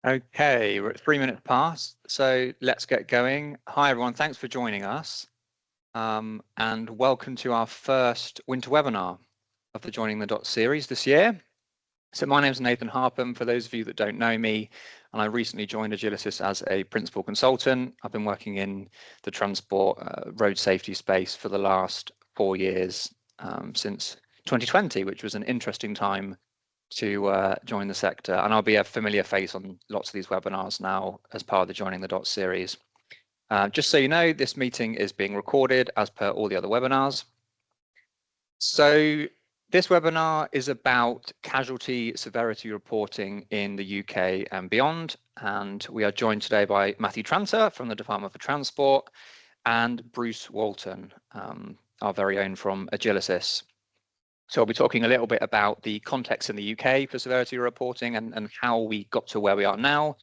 Okay, we're at 3 minutes past, so let's get going. Hi everyone, thanks for joining us, and welcome to our first winter webinar of the Joining the Dots series this year. So my name is Nathan Harpham, for those of you that don't know me, and I recently joined Agilysys as a principal consultant. I've been working in the transport road safety space for the last 4 years, since 2020, which was an interesting time to join the sector, and I'll be a familiar face on lots of these webinars now as part of the Joining the Dots series. Just so you know, this meeting is being recorded as per all the other webinars. So this webinar is about casualty severity reporting in the UK and beyond, and we are joined today by Matthew Tranter from the Department for Transport and Bruce Walton, our very own from Agilysys. So I'll be talking a little bit about the context in the UK for severity reporting and how we got to where we are now.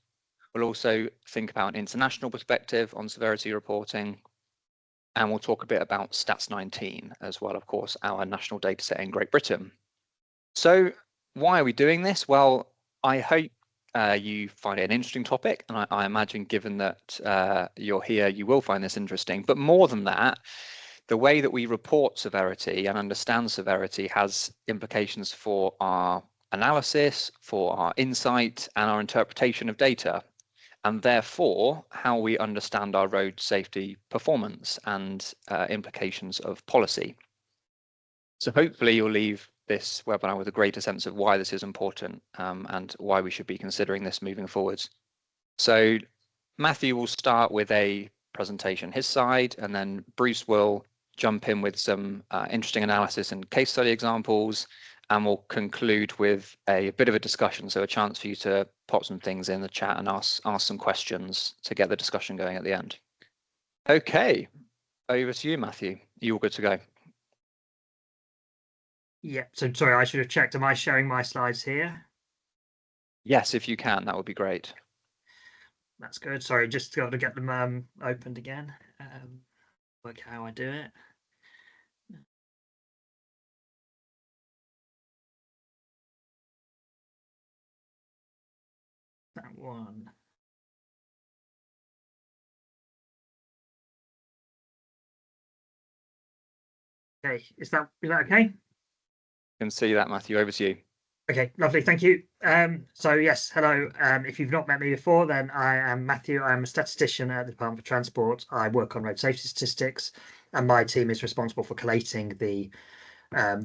We'll also think about an international perspective on severity reporting, and we'll talk a bit about Stats 19 as well, of course, our national data set in Great Britain. So why are we doing this? Well, I hope you find it an interesting topic, and I imagine given that you're here, you will find this interesting. But more than that, the way that we report severity and understand severity has implications for our analysis, for our insight, and our interpretation of data, and therefore how we understand our road safety performance and implications of policy. So hopefully you'll leave this webinar with a greater sense of why this is important, and why we should be considering this moving forwards. So Matthew will start with a presentation his side, and then Bruce will jump in with some interesting analysis and case study examples, and we'll conclude with a bit of a discussion, so a chance for you to pop some things in the chat and ask some questions to get the discussion going at the end. Okay, over to you, Matthew. You all good to go? Yeah, so sorry, I should have checked. Am I sharing my slides here? Yes, if you can, that would be great. That's good. Sorry, just got to get them opened again. Work how I do it. That one. Okay, is that okay? Can see that, Matthew. Over to you. Okay, lovely, thank you. So yes, hello. If you've not met me before, then I am Matthew. I'm a statistician at the Department for Transport. I work on road safety statistics, and my team is responsible for collating the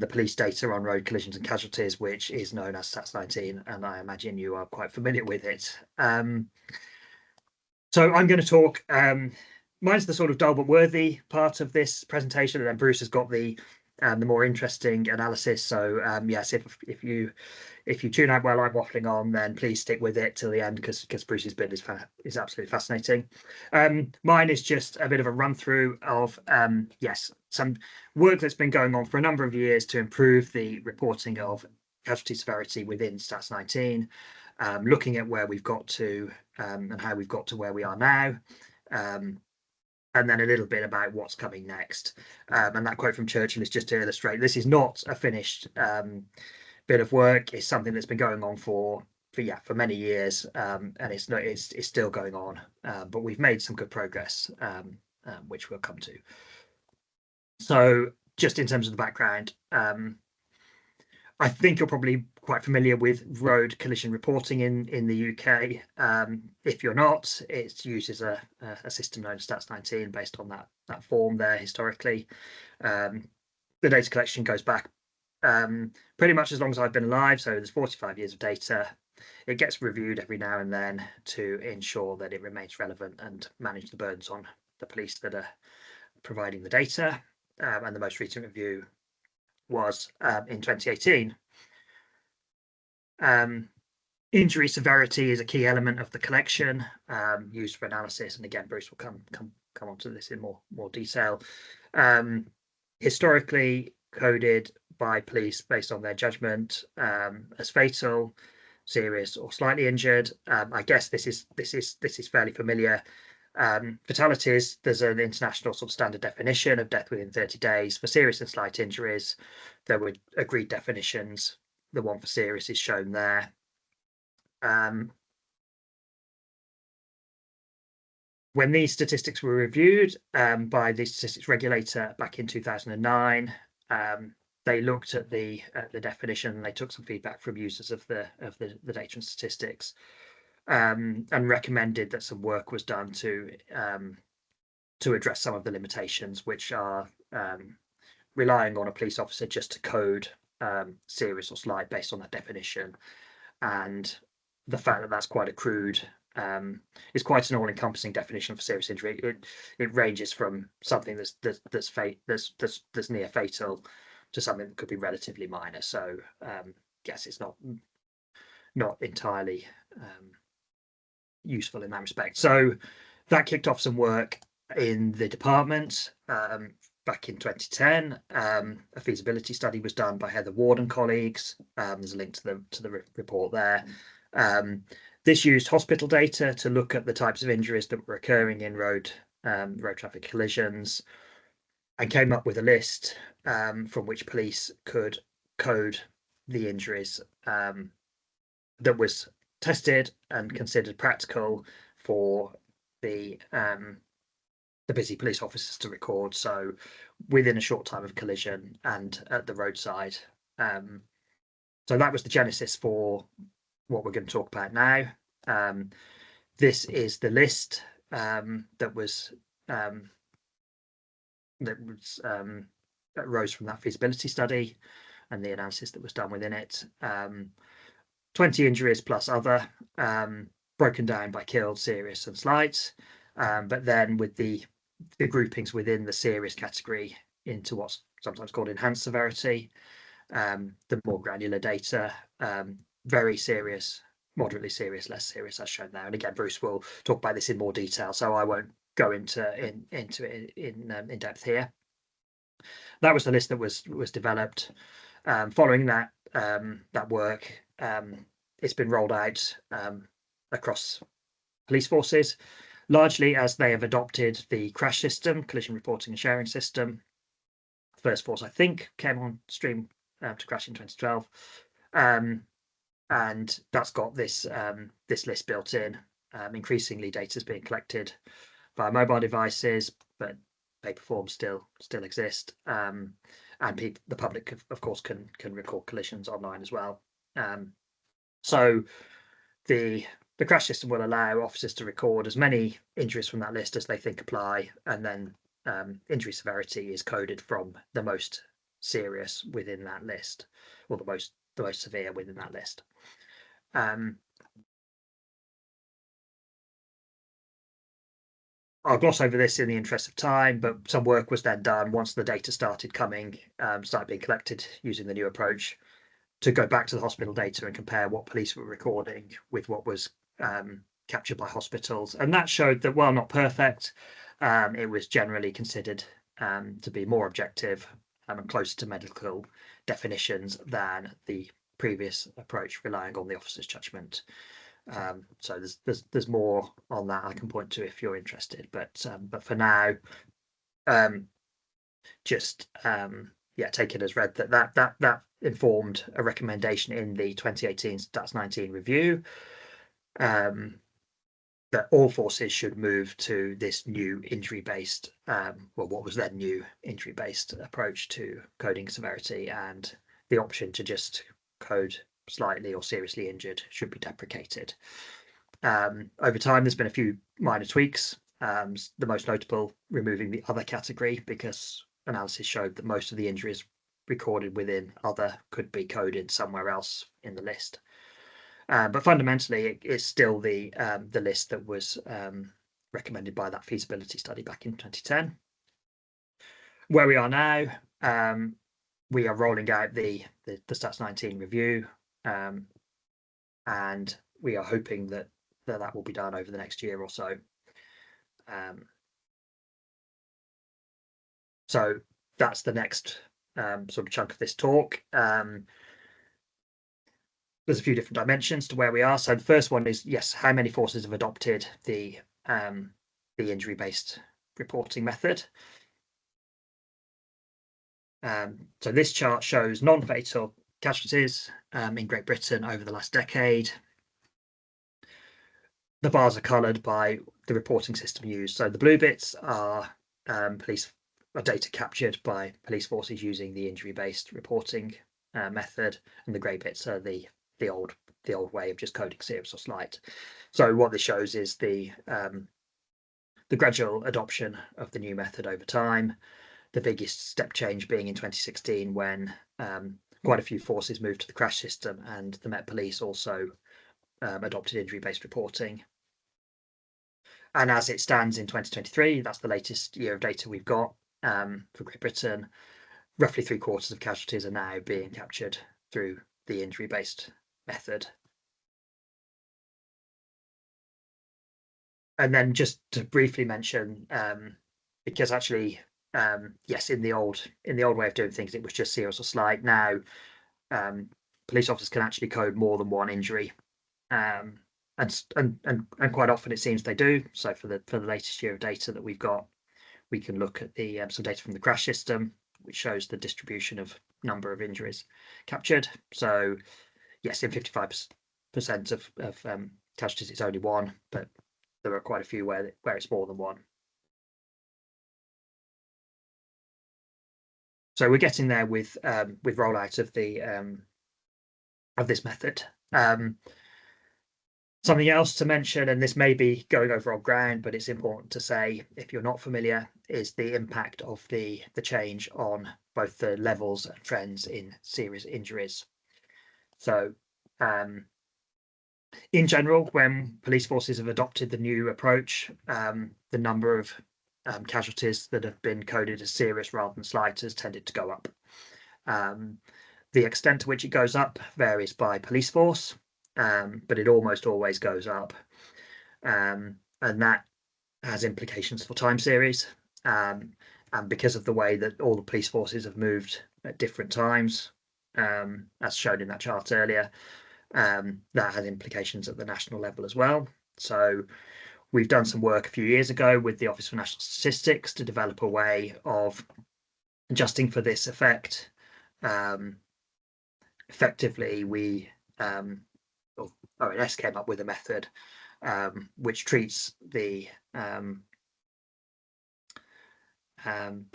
police data on road collisions and casualties, which is known as Stats 19, and I imagine you are quite familiar with it. So I'm going to talk, mine's the sort of dull but worthy part of this presentation, and then Bruce has got the more interesting analysis. So yes, if you tune out while I'm waffling on, then please stick with it till the end, because Bruce's bit is absolutely fascinating. Mine is just a bit of a run through of yes, some work that's been going on for a number of years to improve the reporting of casualty severity within Stats 19, looking at where we've got to and how we've got to where we are now. And then a little bit about what's coming next. And that quote from Churchill is just to illustrate this is not a finished bit of work. It's something that's been going on for many years, and it's still going on. But we've made some good progress, which we'll come to. So just in terms of the background, I think you're probably quite familiar with road collision reporting in the UK. If you're not, it's used as a system known as Stats 19 based on that form there historically. The data collection goes back pretty much as long as I've been alive, so there's 45 years of data. It gets reviewed every now and then to ensure that it remains relevant and manage the burdens on the police that are providing the data. And the most recent review was in 2018. Injury severity is a key element of the collection used for analysis, and again Bruce will come on to this in more detail. Historically coded by police based on their judgment as fatal, serious, or slightly injured. I guess this is fairly familiar. Fatalities, there's an international sort of standard definition of death within 30 days. For serious and slight injuries, there were agreed definitions. The one for serious is shown there. When these statistics were reviewed by the statistics regulator back in 2009, they looked at the definition, and they took some feedback from users of the data and statistics, and recommended that some work was done to address some of the limitations, which are relying on a police officer just to code serious or slight based on that definition, and the fact that that's quite a crude, is quite an all-encompassing definition for serious injury. It ranges from something that's near fatal to something that could be relatively minor. So yes, it's not entirely useful in that respect. So that kicked off some work in the department. Back in 2010, a feasibility study was done by Heather Ward and colleagues. There's a link to the report there. This used hospital data to look at the types of injuries that were occurring in road traffic collisions, and came up with a list from which police could code the injuries that was tested and considered practical for the busy police officers to record, so within a short time of collision and at the roadside. So that was the genesis for what we're going to talk about now. This is the list that rose from that feasibility study and the analysis that was done within it. 20 injuries plus other, broken down by killed, serious and slight, but then with the groupings within the serious category into what's sometimes called enhanced severity, the more granular data, very serious, moderately serious, less serious, as shown there. And again, Bruce will talk about this in more detail, so I won't go into it in depth here. That was the list that was developed. Following that work, it's been rolled out across police forces, largely as they have adopted the crash system, collision reporting and sharing system. First force, I think, came on stream to crash in 2012, and that's got this list built in. Increasingly, data is being collected via mobile devices, but paper forms still exist, and the public, of course, can record collisions online as well. So the crash system will allow officers to record as many injuries from that list as they think apply, and then injury severity is coded from the most serious within that list, or the most severe within that list. I'll gloss over this in the interest of time, but some work was then done once the data started being collected using the new approach, to go back to the hospital data and compare what police were recording with what was captured by hospitals. And that showed that, while not perfect, it was generally considered to be more objective and closer to medical definitions than the previous approach relying on the officer's judgment. So there's more on that I can point to if you're interested, but for now, just take it as read that informed a recommendation in the 2018 Stats 19 review, that all forces should move to this new injury-based, what was then new injury-based approach to coding severity, and the option to just code slightly or seriously injured should be deprecated. Over time, there's been a few minor tweaks, the most notable removing the other category, because analysis showed that most of the injuries recorded within other could be coded somewhere else in the list. But fundamentally, it's still the list that was recommended by that feasibility study back in 2010. Where we are now, we are rolling out the Stats 19 review, and we are hoping that will be done over the next year or so. So that's the next sort of chunk of this talk. There's a few different dimensions to where we are. So the first one is, yes, how many forces have adopted the injury-based reporting method? So this chart shows non-fatal casualties in Great Britain over the last decade. The bars are coloured by reporting system used. So the blue bits are data captured by police forces using the injury-based reporting method, and the grey bits are the old way of just coding serious or slight. So what this shows is the gradual adoption of the new method over time. The biggest step change being in 2016 when quite a few forces moved to the crash system, and the Met Police also adopted injury-based reporting. And as it stands in 2023, that's the latest year of data we've got for Great Britain, roughly 3/4 of casualties are now being captured through the injury-based method. And then just to briefly mention, because actually, yes, in the old way of doing things, it was just serious or slight. Now, police officers can actually code more than one injury, and quite often it seems they do. So for the latest year of data that we've got, we can look at the some data from the crash system, which shows the distribution of number of injuries captured. So yes, in 55% of casualties, it's only one, but there are quite a few where it's more than one. So we're getting there with rollout of the of this method. Something else to mention, and this may be going over old ground, but it's important to say if you're not familiar, is the impact of the change on both the levels and trends in serious injuries. So in general, when police forces have adopted the new approach, the number of casualties that have been coded as serious rather than slight has tended to go up. The extent to which it goes up varies by police force, but it almost always goes up. And that has implications for time series. And because of the way that all the police forces have moved at different times, as shown in that chart earlier, that has implications at the national level as well. So we've done some work a few years ago with the Office for National Statistics to develop a way of adjusting for this effect. Effectively, we ONS came up with a method which treats the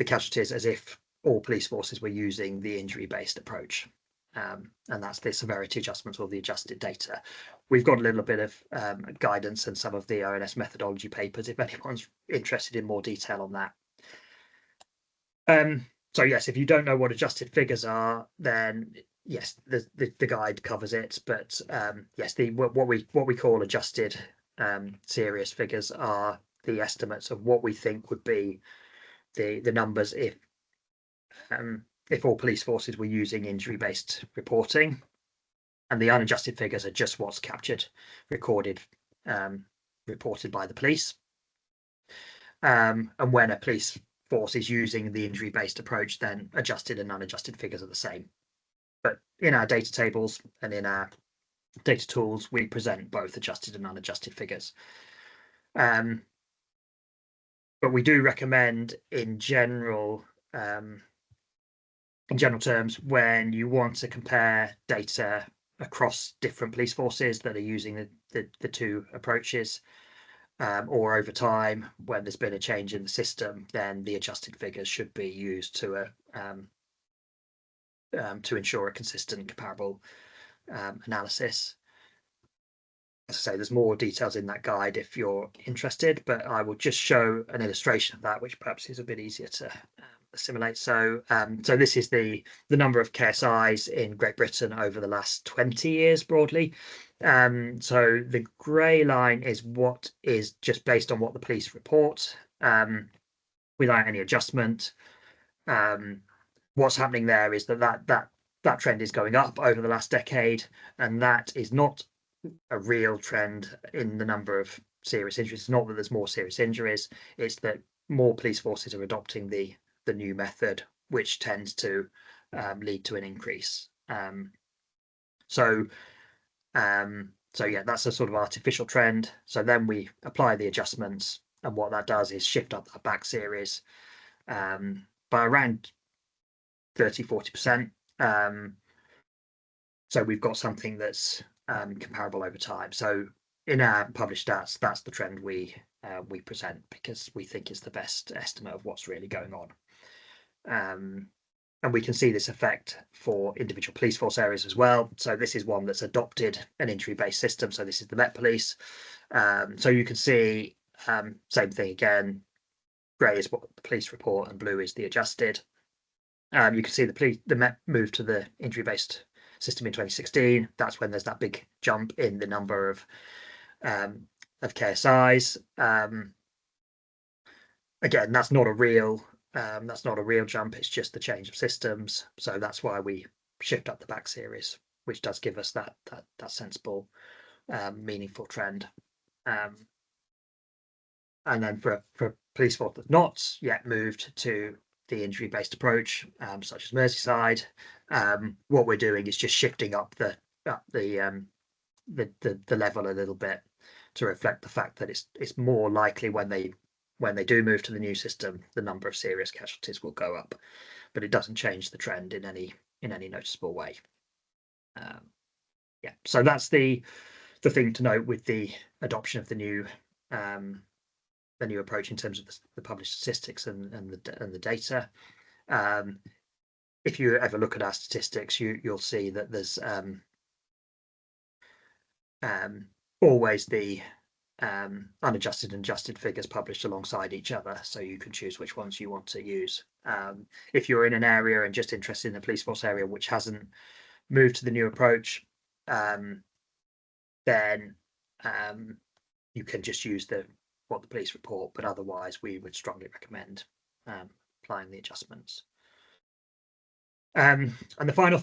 casualties as if all police forces were using the injury-based approach. And that's the severity adjustment or the adjusted data. We've got a little bit of guidance in some of the ONS methodology papers if anyone's interested in more detail on that. So yes, if you don't know what adjusted figures are, then yes, the guide covers it. But yes, what we call adjusted serious figures are the estimates of what we think would be the numbers if all police forces were using injury-based reporting, and the unadjusted figures are just what's captured, recorded, reported by the police. And when a police force is using the injury-based approach, then adjusted and unadjusted figures are the same. But in our data tables and in our data tools, we present both adjusted and unadjusted figures. But we do recommend in general terms, when you want to compare data across different police forces that are using the two approaches, or over time when there's been a change in the system, then the adjusted figures should be used to ensure a consistent, comparable analysis. As I say, there's more details in that guide if you're interested, but I will just show an illustration of that, which perhaps is a bit easier to assimilate. So this is the number of KSIs in Great Britain over the last 20 years broadly. So the grey line is what is just based on what the police report, without any adjustment. What's happening there is that trend is going up over the last decade, and that is not a real trend in the number of serious injuries. It's not that there's more serious injuries, it's that more police forces are adopting the new method, which tends to lead to an increase. So yeah, that's a sort of artificial trend. So then we apply the adjustments, and what that does is shift up that back series by around 30-40%. So we've got something that's comparable over time. So in our published stats, that's the trend we present, because we think is the best estimate of what's really going on. And we can see this effect for individual police force areas as well. So this is one that's adopted an injury-based system. So this is the Met Police. So you can see same thing again. Grey is what the police report and blue is the adjusted. You can see the Met moved to the injury-based system in 2016. That's when there's that big jump in the number of KSIs. Again, that's not a real jump. It's just the change of systems. So that's why we shift up the back series, which does give us that sensible, meaningful trend. And then for police force that's not yet moved to the injury-based approach, such as Merseyside, what we're doing is just shifting up the level a little bit to reflect the fact that it's more likely when they do move to the new system, the number of serious casualties will go up, but it doesn't change the trend in any noticeable way. Yeah, so that's the thing to note with the adoption of the new approach in terms of the published statistics and the data. If you ever look at our statistics, you'll see that there's always the unadjusted and adjusted figures published alongside each other, so you can choose which ones you want to use. If you're in an area and just interested in the police force area which hasn't moved to the new approach, then you can just use what the police report, but otherwise we would strongly recommend applying the adjustments. And the final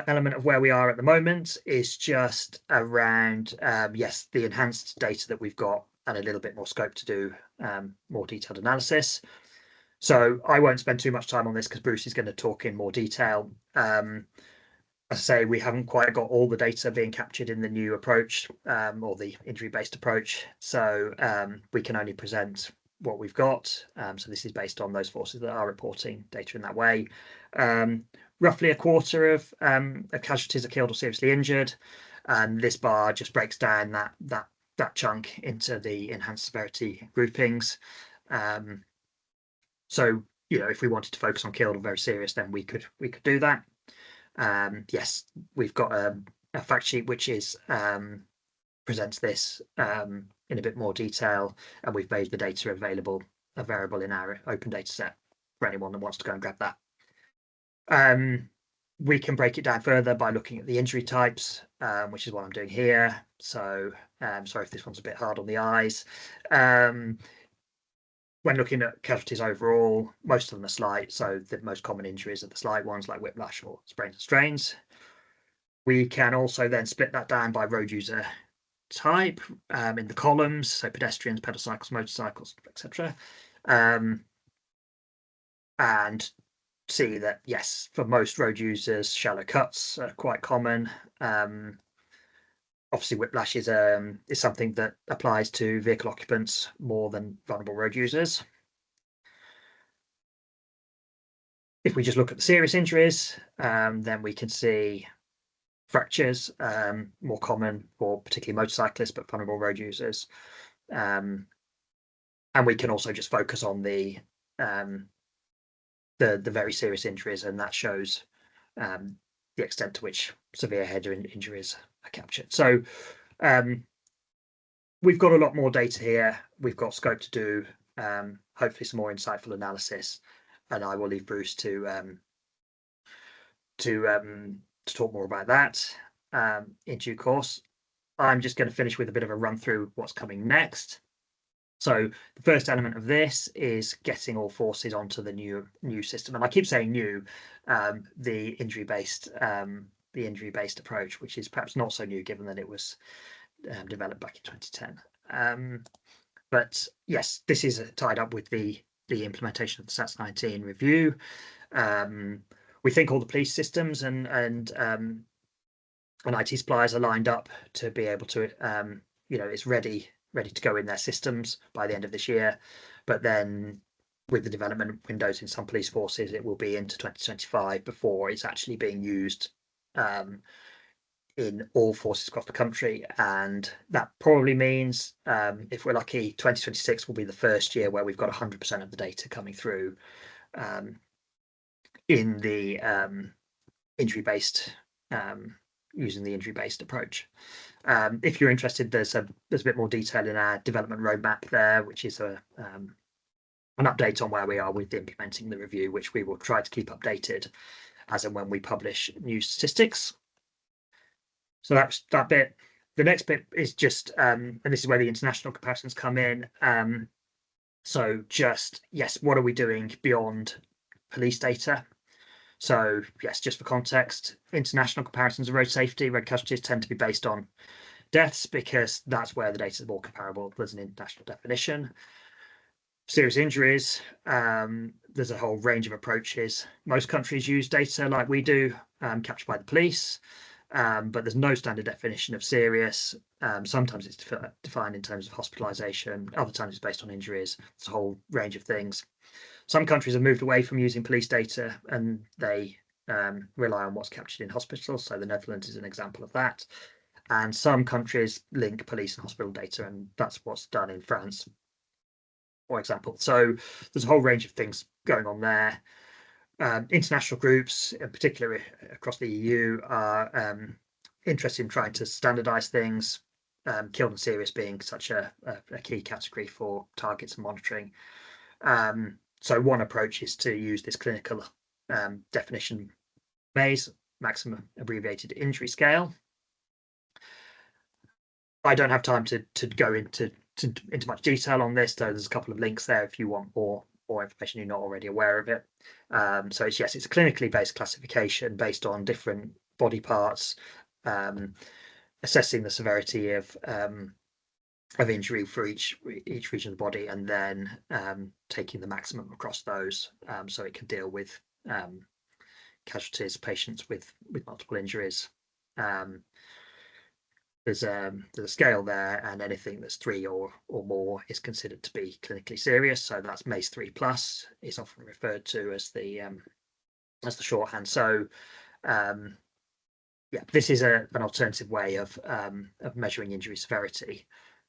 element of where we are at the moment is just around, yes, the enhanced data that we've got and a little bit more scope to do more detailed analysis. So I won't spend too much time on this because Bruce is going to talk in more detail. As I say, we haven't quite got all the data being captured in the new approach or the injury-based approach. So we can only present what we've got. So this is based on those forces that are reporting data in that way. Roughly a quarter of casualties are killed or seriously injured, and this bar just breaks down that chunk into the enhanced severity groupings. So if we wanted to focus on killed or very serious, then we could do that. Yes, we've got a fact sheet which is presents this in a bit more detail, and we've made the data available in our open data set for anyone that wants to go and grab that. We can break it down further by looking at the injury types, which is what I'm doing here. So sorry if this one's a bit hard on the eyes. When looking at casualties overall, most of them are slight, so the most common injuries are the slight ones like whiplash or sprains and strains. We can also then split that down by road user type in the columns, so pedestrians, pedal motorcycles, etc. And see that, yes, for most road users, shallow cuts are quite common. Obviously, whiplash is something that applies to vehicle occupants more than vulnerable road users. If we just look at the serious injuries, then we can see fractures, more common for particularly motorcyclists, but vulnerable road users. And we can also just focus on the very serious injuries, and that shows the extent to which severe head injuries are captured. So we've got a lot more data here. We've got scope to do hopefully some more insightful analysis, and I will leave Bruce to talk more about that in due course. I'm just going to finish with a bit of a run through what's coming next. So the first element of this is getting all forces onto the new system, and I keep saying new, the injury-based approach, which is perhaps not so new given that it was developed back in 2010. But yes, this is tied up with the implementation of the SATS 19 review. We think all the police systems and IT suppliers are lined up to be able to, it's ready to go in their systems by the end of this year. But then with the development windows in some police forces, it will be into 2025 before it's actually being used in all forces across the country, and that probably means, if we're lucky, 2026 will be the first year where we've got 100% of the data coming through in the injury-based, using the injury-based approach. If you're interested, there's a bit more detail in our development roadmap there, which is an update on where we are with implementing the review, which we will try to keep updated as and when we publish new statistics. So that's that bit. The next bit is just, and this is where the international comparisons come in. So just, yes, what are we doing beyond police data? So yes, just for context, international comparisons of road safety, road casualties tend to be based on deaths because that's where the data is more comparable. There's an international definition. Serious injuries, there's a whole range of approaches. Most countries use data like we do, captured by the police, but there's no standard definition of serious. Sometimes it's defined in terms of hospitalization, other times it's based on injuries. It's a whole range of things. Some countries have moved away from using police data and they rely on what's captured in hospitals. So the Netherlands is an example of that. And some countries link police and hospital data, and that's what's done in France, for example. So there's a whole range of things going on there. International groups, in particular across the EU, are interested in trying to standardize things, killed and serious being such a key category for targets and monitoring. So one approach is to use this clinical definition MAIS, maximum abbreviated injury scale. I don't have time to go into much detail on this, though there's a couple of links there if you want more information you're not already aware of it. So it's a clinically based classification based on different body parts, assessing the severity of injury for each region of the body, and then taking the maximum across those, so it can deal with casualties, patients with multiple injuries. There's a scale there, and anything that's 3 or more is considered to be clinically serious. So that's MACE 3+ is often referred to as the shorthand. So yeah, this is an alternative way of measuring injury severity.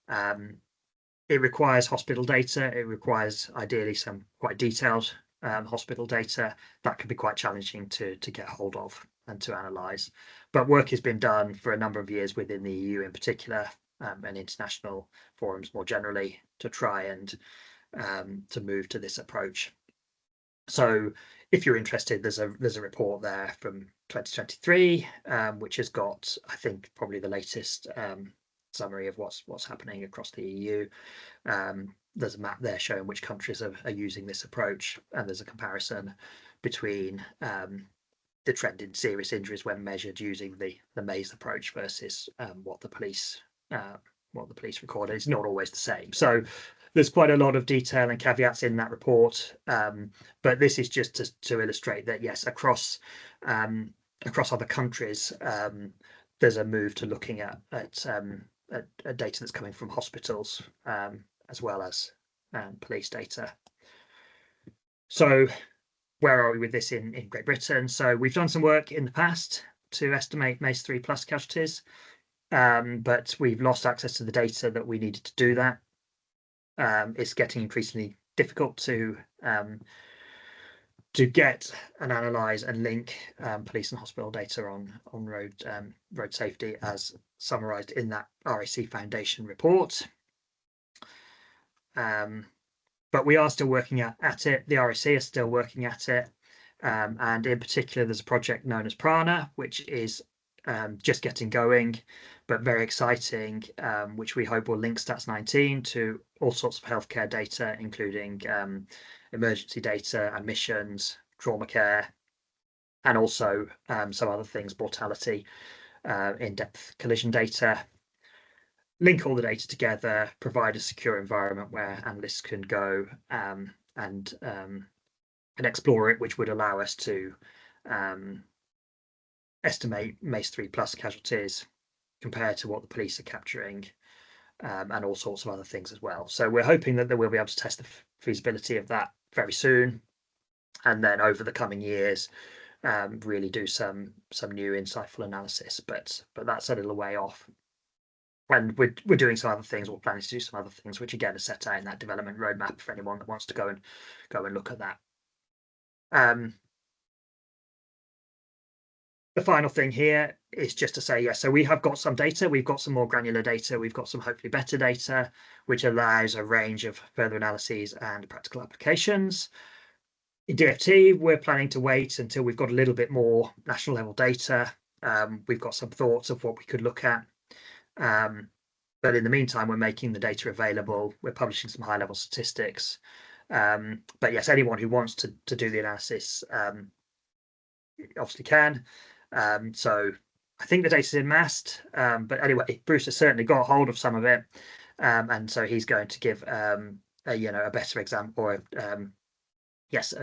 It requires hospital data. It requires ideally some quite detailed hospital data that can be quite challenging to get hold of and to analyze. But work has been done for a number of years within the EU in particular, and international forums more generally, to try and to move to this approach. So if you're interested, there's a report there from 2023, which has got, I think, probably the latest summary of what's happening across the EU. There's a map there showing which countries are using this approach, and there's a comparison between the trend in serious injuries when measured using the MAIS approach versus what the police recorded. It's not always the same. So there's quite a lot of detail and caveats in that report, but this is just to illustrate that yes, across other countries, there's a move to looking at data that's coming from hospitals, as well as police data. So where are we with this in Great Britain? So we've done some work in the past to estimate MACE 3+ casualties, but we've lost access to the data that we needed to do that. It's getting increasingly difficult to get and analyze and link police and hospital data on road safety as summarized in that RAC Foundation report. But we are still working at it. The RAC is still working at it. And in particular, there's a project known as Prana, which is just getting going, but very exciting, which we hope will link Stats 19 to all sorts of healthcare data, including emergency data, admissions, trauma care, and also some other things, mortality, in-depth collision data. Link all the data together, provide a secure environment where analysts can go and explore it, which would allow us to estimate MACE 3+ casualties, compared to what the police are capturing, and all sorts of other things as well. So we're hoping that we'll be able to test the feasibility of that very soon, and then over the coming years really do some new insightful analysis, but that's a little way off. And we're doing some other things, or planning to do some other things, which again are set out in that development roadmap for anyone that wants to go and look at that. The final thing here is just to say, yes, so we have got some data, we've got some more granular data, we've got some hopefully better data, which allows a range of further analyses and practical applications. In DFT, we're planning to wait until we've got a little bit more national level data. We've got some thoughts of what we could look at. But in the meantime, we're making the data available. We're publishing some high level statistics. But yes, anyone who wants to do the analysis obviously can. So I think the data's in MAST, but anyway, Bruce has certainly got hold of some of it, and so he's going to give a better example, or yes,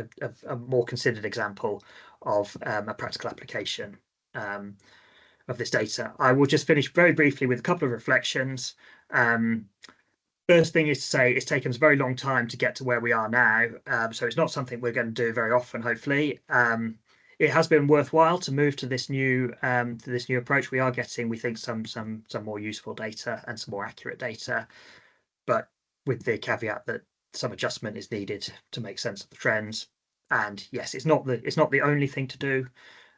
a more considered example of a practical application of this data. I will just finish very briefly with a couple of reflections. First thing is to say it's taken us a very long time to get to where we are now, so it's not something we're going to do very often, hopefully. It has been worthwhile to move to this new approach. We are getting, we think, some more useful data and some more accurate data, but with the caveat that some adjustment is needed to make sense of the trends. And yes, it's not the only thing to do,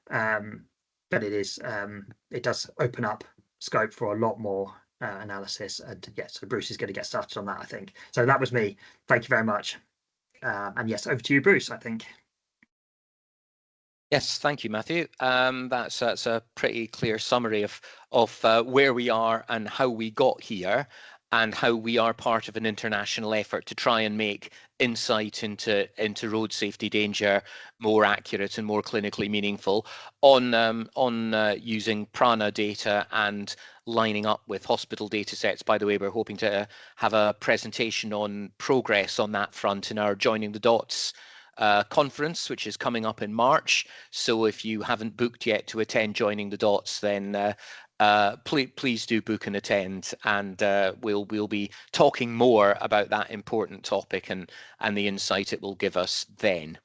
but it does open up scope for a lot more analysis. And yes, so Bruce is going to get started on that, I think. So that was me. Thank you very much. And yes, over to you, Bruce, I think. Yes, thank you, Matthew. That's a pretty clear summary of where we are and how we got here, and how we are part of an international effort to try and make insight into road safety danger more accurate and more clinically meaningful on using Prana data and lining up with hospital data sets. By the way, we're hoping to have a presentation on progress on that front in our Joining the Dots conference, which is coming up in March. So if you haven't booked yet to attend Joining the Dots, then please do book and attend, and we'll be talking more about that important topic and the insight it will give us then.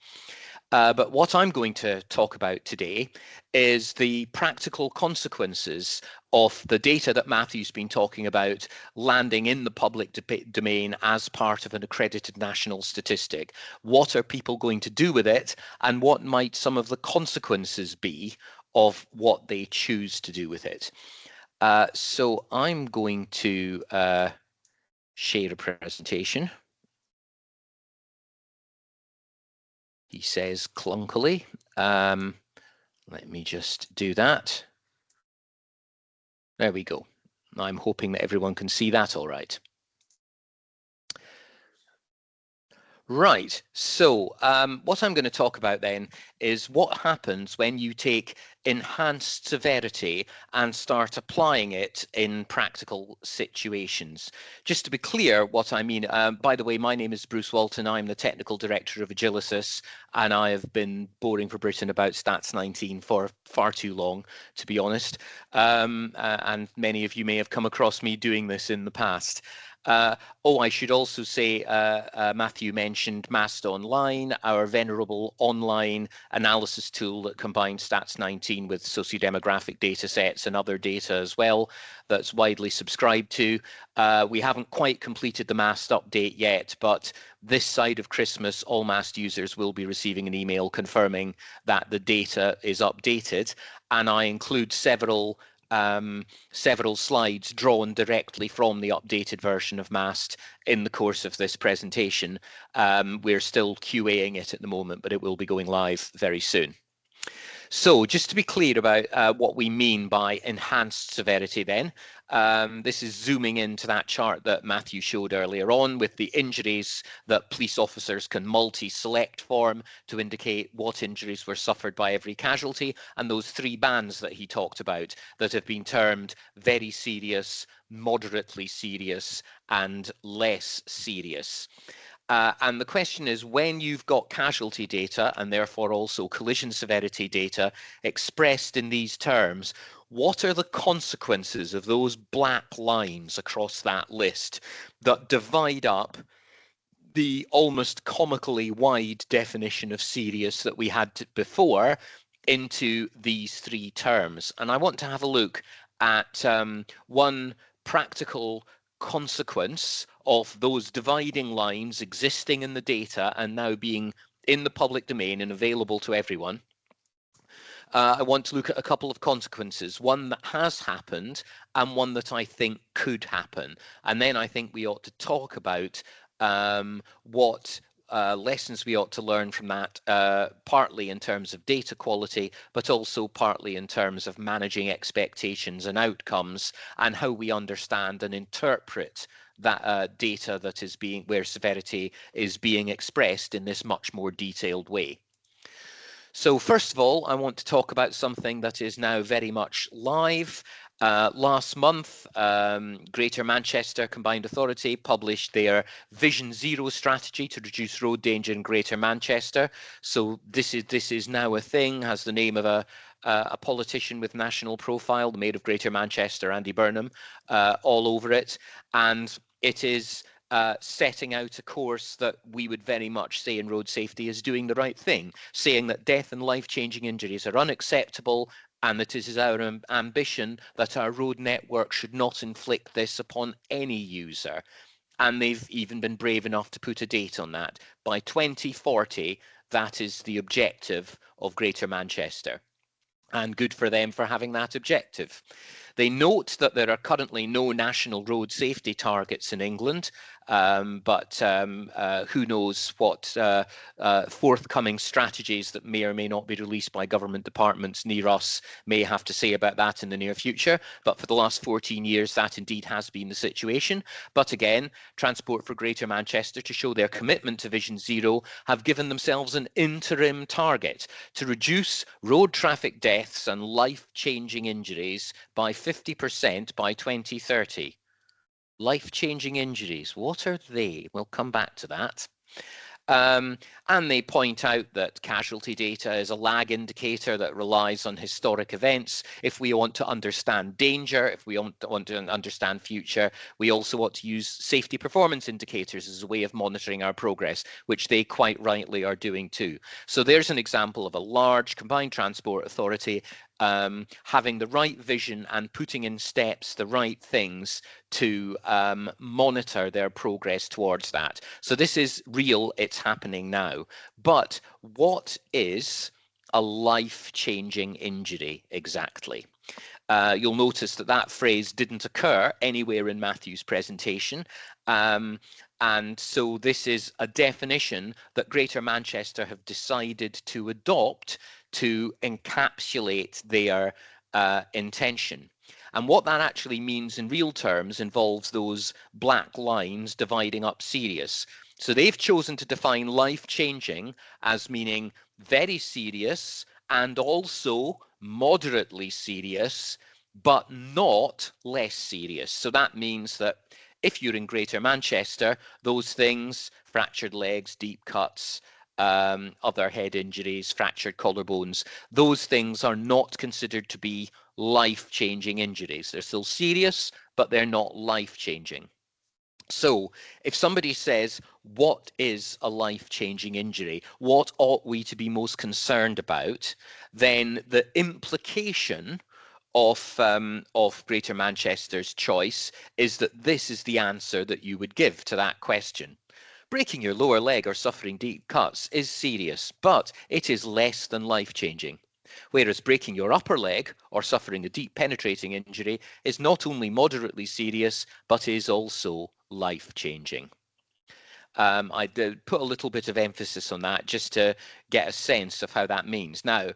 But what I'm going to talk about today is the practical consequences of the data that Matthew's been talking about landing in the public domain as part of an accredited national statistic. What are people going to do with it, and what might some of the consequences be of what they choose to do with it? So I'm going to share a presentation. He says clunkily. Let me just do that. There we go. I'm hoping that everyone can see that all right. Right, so what I'm going to talk about then is what happens when you take enhanced severity and start applying it in practical situations. Just to be clear what I mean, by the way, my name is Bruce Walton. I'm the Technical Director of Agilicis, and I have been boring for Britain about Stats 19 for far too long, to be honest. And many of you may have come across me doing this in the past. I should also say, Matthew mentioned MAST Online, our venerable online analysis tool that combines Stats 19 with sociodemographic data sets and other data as well, that's widely subscribed to. We haven't quite completed the MAST update yet, but this side of Christmas, all MAST users will be receiving an email confirming that the data is updated, and I include several slides drawn directly from the updated version of MAST in the course of this presentation. We're still QAing it at the moment, but it will be going live very soon. So just to be clear about what we mean by enhanced severity then, this is zooming into that chart that Matthew showed earlier on with the injuries that police officers can multi-select from to indicate what injuries were suffered by every casualty, and those three bands that he talked about that have been termed very serious, moderately serious, and less serious. And the question is, when you've got casualty data and therefore also collision severity data expressed in these terms, what are the consequences of those black lines across that list that divide up the almost comically wide definition of serious that we had before into these three terms. And I want to have a look at one practical consequence of those dividing lines existing in the data and now being in the public domain and available to everyone. I want to look at a couple of consequences, one that has happened and one that I think could happen. And then I think we ought to talk about what lessons we ought to learn from that, partly in terms of data quality, but also partly in terms of managing expectations and outcomes and how we understand and interpret that data that is where severity is being expressed in this much more detailed way. So first of all, I want to talk about something that is now very much live. Last month, Greater Manchester Combined Authority published their Vision Zero strategy to reduce road danger in Greater Manchester. So this is now a thing, has the name of a politician with national profile, the Mayor of Greater Manchester, Andy Burnham, all over it. And it is setting out a course that we would very much say in road safety is doing the right thing, saying that death and life-changing injuries are unacceptable and that it is our ambition that our road network should not inflict this upon any user. And they've even been brave enough to put a date on that. By 2040, that is the objective of Greater Manchester. And good for them for having that objective. They note that there are currently no national road safety targets in England, but who knows what forthcoming strategies that may or may not be released by government departments near us may have to say about that in the near future. But for the last 14 years, that indeed has been the situation. But again, Transport for Greater Manchester, to show their commitment to Vision Zero, have given themselves an interim target to reduce road traffic deaths and life-changing injuries by 50% by 2030. Life-changing injuries, what are they? We'll come back to that. And they point out that casualty data is a lag indicator that relies on historic events. If we want to understand danger, if we want to understand future, we also want to use safety performance indicators as a way of monitoring our progress, which they quite rightly are doing too. So there's an example of a large combined transport authority having the right vision and putting in steps the right things to monitor their progress towards that. So this is real, it's happening now. But what is a life-changing injury exactly? You'll notice that that phrase didn't occur anywhere in Matthew's presentation. And so this is a definition that Greater Manchester have decided to adopt to encapsulate their intention. And what that actually means in real terms involves those black lines dividing up serious. So they've chosen to define life-changing as meaning very serious and also moderately serious, but not less serious. So that means that if you're in Greater Manchester, those things, fractured legs, deep cuts, other head injuries, fractured collarbones, those things are not considered to be life-changing injuries. They're still serious, but they're not life-changing. So if somebody says, what is a life-changing injury? What ought we to be most concerned about? Then the implication of Greater Manchester's choice is that this is the answer that you would give to that question. Breaking your lower leg or suffering deep cuts is serious, but it is less than life-changing. Whereas breaking your upper leg or suffering a deep penetrating injury is not only moderately serious, but is also life-changing. I did put a little bit of emphasis on that just to get a sense of how that means. Now,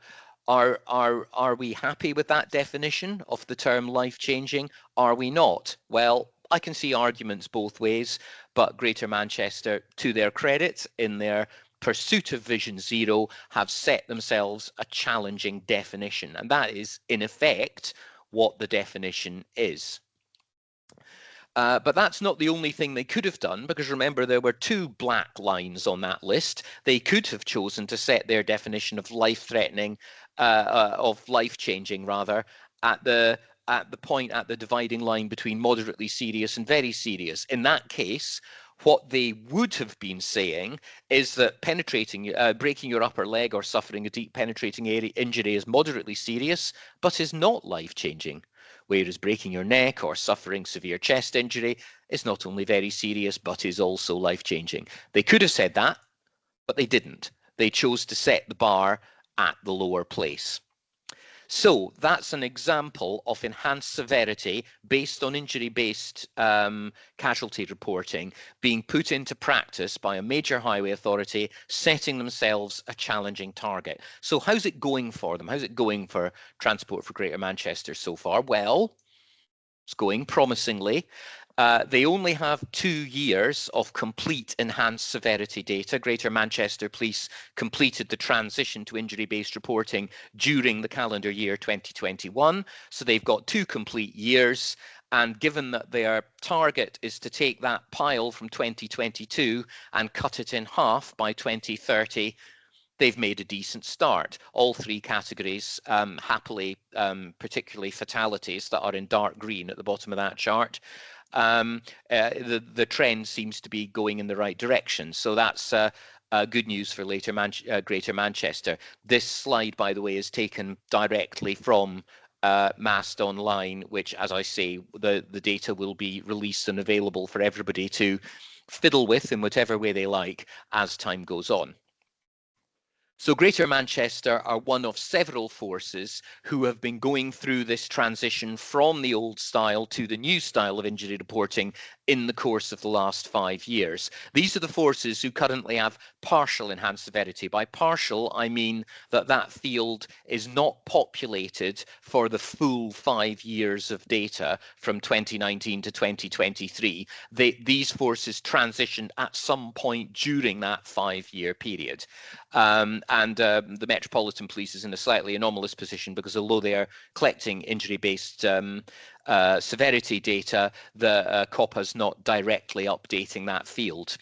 are we happy with that definition of the term life-changing? Are we not? Well, I can see arguments both ways, but Greater Manchester, to their credit, in their pursuit of Vision Zero, have set themselves a challenging definition. And that is, in effect, what the definition is. But that's not the only thing they could have done, because remember, there were two black lines on that list. They could have chosen to set their definition of life-threatening, of life-changing rather, at the point at the dividing line between moderately serious and very serious. In that case, What they would have been saying is that breaking your upper leg or suffering a deep penetrating injury is moderately serious, but is not life-changing. Whereas breaking your neck or suffering severe chest injury is not only very serious, but is also life-changing. They could have said that, but they didn't. They chose to set the bar at the lower place. So that's an example of enhanced severity based on injury-based casualty reporting being put into practice by a major highway authority, setting themselves a challenging target. So how's it going for them? How's it going for Transport for Greater Manchester so far? Well, it's going promisingly. They only have 2 years of complete enhanced severity data. Greater Manchester Police completed the transition to injury-based reporting during the calendar year 2021. So they've got 2 complete years. And given that their target is to take that pile from 2022 and cut it in half by 2030, they've made a decent start. All 3 categories, happily, particularly fatalities that are in dark green at the bottom of that chart, the trend seems to be going in the right direction. So that's good news for Greater Manchester. This slide, by the way, is taken directly from Mast Online, which, as I say, the data will be released and available for everybody to fiddle with in whatever way they like as time goes on. So Greater Manchester are one of several forces who have been going through this transition from the old style to the new style of injury reporting in the course of the last 5 years. These are the forces who currently have partial enhanced severity. By partial, I mean that that field is not populated for the full 5 years of data from 2019 to 2023. These forces transitioned at some point during that 5-year period. The Metropolitan Police is in a slightly anomalous position because although they are collecting injury-based severity data, the COPA's not directly updating that field.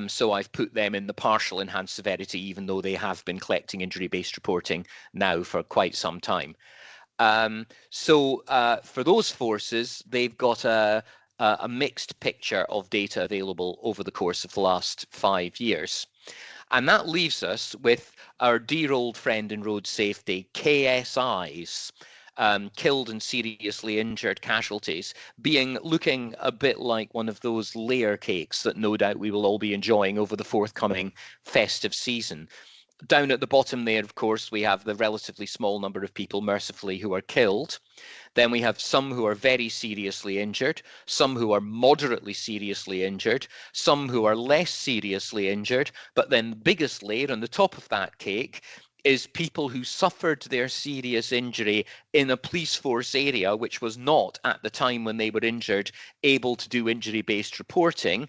So I've put them in the partial enhanced severity, even though they have been collecting injury-based reporting now for quite some time. For those forces, they've got a mixed picture of data available over the course of the last 5 years. And that leaves us with our dear old friend in road safety, KSIs, killed and seriously injured casualties, looking a bit like one of those layer cakes that no doubt we will all be enjoying over the forthcoming festive season. Down at the bottom there, of course, we have the relatively small number of people, mercifully, who are killed. Then we have some who are very seriously injured, some who are moderately seriously injured, some who are less seriously injured, but then the biggest layer on the top of that cake is people who suffered their serious injury in a police force area which was not, at the time when they were injured, able to do injury-based reporting.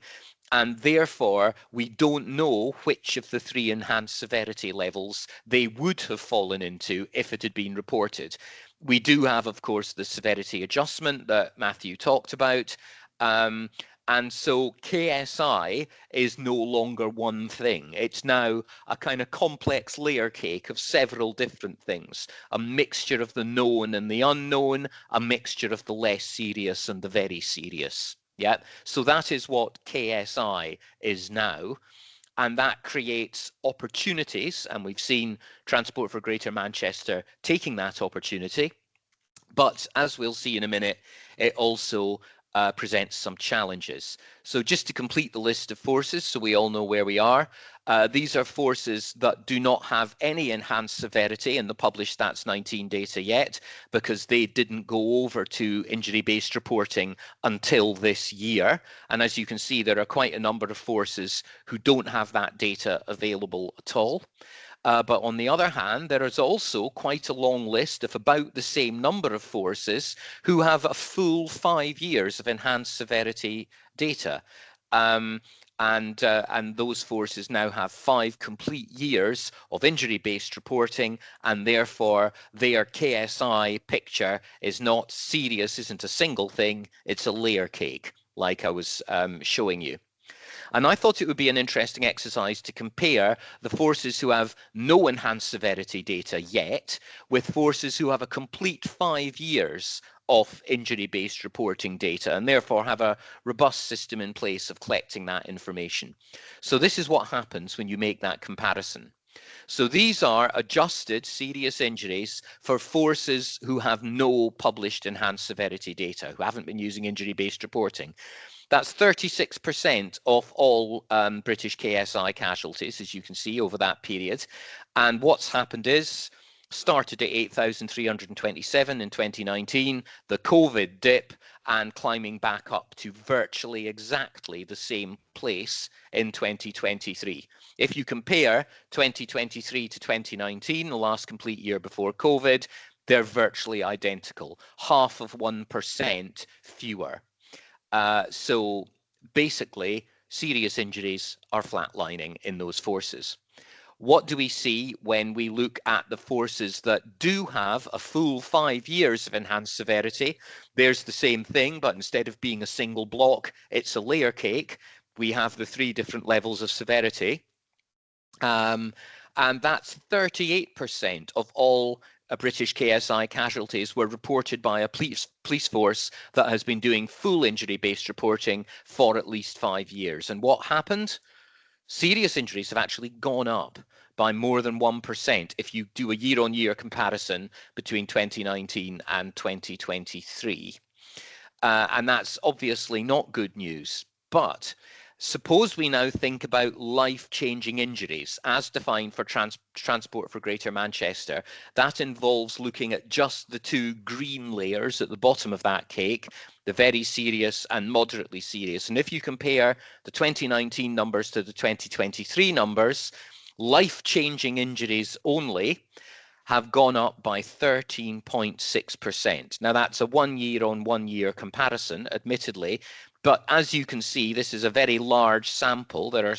And therefore, we don't know which of the 3 enhanced severity levels they would have fallen into if it had been reported. We do have, of course, the severity adjustment that Matthew talked about. And so KSI is no longer one thing. It's now a kind of complex layer cake of several different things, a mixture of the known and the unknown, a mixture of the less serious and the very serious. Yeah, so that is what KSI is now. And that creates opportunities. And we've seen Transport for Greater Manchester taking that opportunity. But as we'll see in a minute, it also presents some challenges. So just to complete the list of forces, so we all know where we are, these are forces that do not have any enhanced severity in the published Stats 19 data yet, because they didn't go over to injury-based reporting until this year. And as you can see, there are quite a number of forces who don't have that data available at all. But on the other hand, there is also quite a long list of about the same number of forces who have a full 5 years of enhanced severity data. And those forces now have 5 complete years of injury-based reporting, and therefore their KSI picture is not serious, isn't a single thing, it's a layer cake, like I was showing you. And I thought it would be an interesting exercise to compare the forces who have no enhanced severity data yet with forces who have a complete 5 years of injury-based reporting data, and therefore have a robust system in place of collecting that information. So this is what happens when you make that comparison. So these are adjusted serious injuries for forces who have no published enhanced severity data, who haven't been using injury-based reporting. That's 36% of all British KSI casualties, as you can see, over that period. And what's happened is, started at 8,327 in 2019, the COVID dip, and climbing back up to virtually exactly the same place in 2023. If you compare 2023 to 2019, the last complete year before COVID, they're virtually identical, 0.5% fewer. So basically, serious injuries are flatlining in those forces. What do we see when we look at the forces that do have a full 5 years of enhanced severity? There's the same thing, but instead of being a single block, it's a layer cake. We have the 3 different levels of severity. And that's 38% of all British KSI casualties were reported by a police force that has been doing full injury-based reporting for at least 5 years. And what happened? Serious injuries have actually gone up by more than 1% if you do a year-on-year comparison between 2019 and 2023. And that's obviously not good news. But suppose we now think about life-changing injuries as defined for Transport for Greater Manchester. That involves looking at just the 2 green layers at the bottom of that cake, the very serious and moderately serious. And if you compare the 2019 numbers to the 2023 numbers, life-changing injuries only have gone up by 13.6%. Now that's a 1 year on 1 year comparison, admittedly, but as you can see, this is a very large sample. There are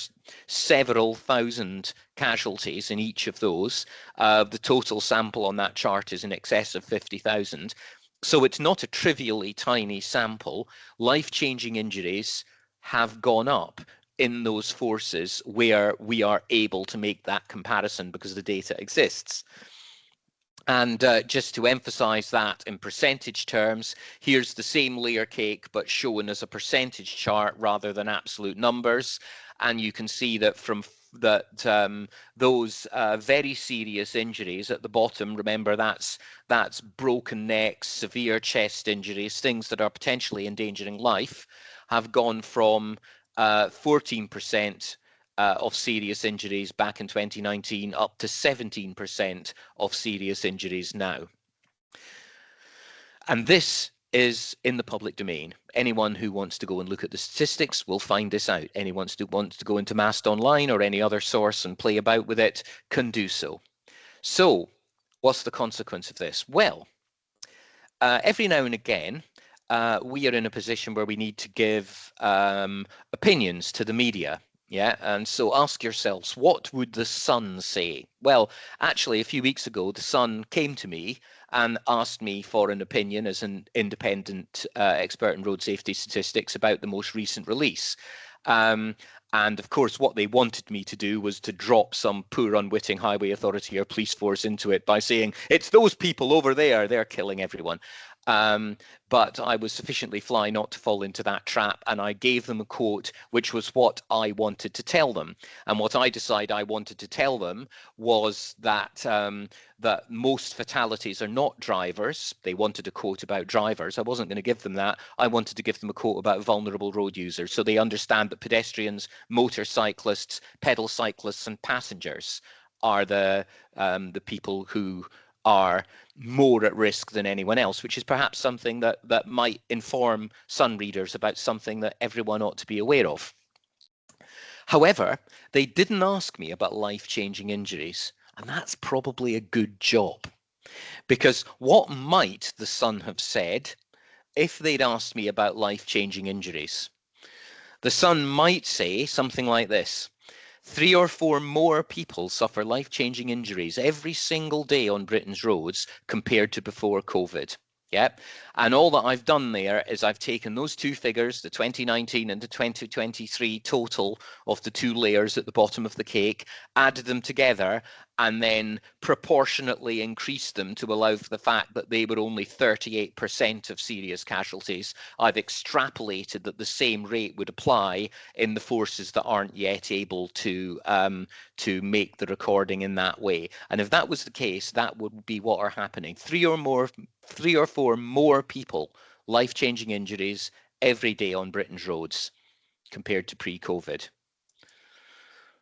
several thousand casualties in each of those. The total sample on that chart is in excess of 50,000. So it's not a trivially tiny sample. Life-changing injuries have gone up in those forces where we are able to make that comparison because the data exists. And just to emphasize that in percentage terms, here's the same layer cake, but shown as a percentage chart rather than absolute numbers. And you can see that from those very serious injuries at the bottom, remember that's broken necks, severe chest injuries, things that are potentially endangering life, have gone from 14% of serious injuries back in 2019 up to 17% of serious injuries now. And this is in the public domain. Anyone who wants to go and look at the statistics will find this out. Anyone who wants to go into Mast Online or any other source and play about with it can do so. So what's the consequence of this? Well, every now and again, we are in a position where we need to give opinions to the media. Yeah, and so ask yourselves, what would the Sun say? Well, actually, a few weeks ago, the Sun came to me and asked me for an opinion as an independent expert in road safety statistics about the most recent release. And of course, what they wanted me to do was to drop some poor unwitting highway authority or police force into it by saying, it's those people over there, they're killing everyone. But I was sufficiently fly not to fall into that trap, and I gave them a quote which was what I wanted to tell them. And what I decided I wanted to tell them was that that most fatalities are not drivers. They wanted a quote about drivers. I wasn't going to give them that. I wanted to give them a quote about vulnerable road users, so they understand that pedestrians, motorcyclists, pedal cyclists, and passengers are the people who are more at risk than anyone else, which is perhaps something that might inform Sun readers about something that everyone ought to be aware of. However, they didn't ask me about life-changing injuries, and that's probably a good job, because what might the Sun have said if they'd asked me about life-changing injuries? The Sun might say something like this: 3 or 4 more people suffer life-changing injuries every single day on Britain's roads compared to before COVID. Yep. And all that I've done there is I've taken those two figures, the 2019 and the 2023 total of the two layers at the bottom of the cake, added them together, and then proportionately increased them to allow for the fact that they were only 38% of serious casualties. I've extrapolated that the same rate would apply in the forces that aren't yet able to make the recording in that way. And if that was the case, that would be what are happening. 3 or 4 more people, life-changing injuries every day on Britain's roads compared to pre-COVID.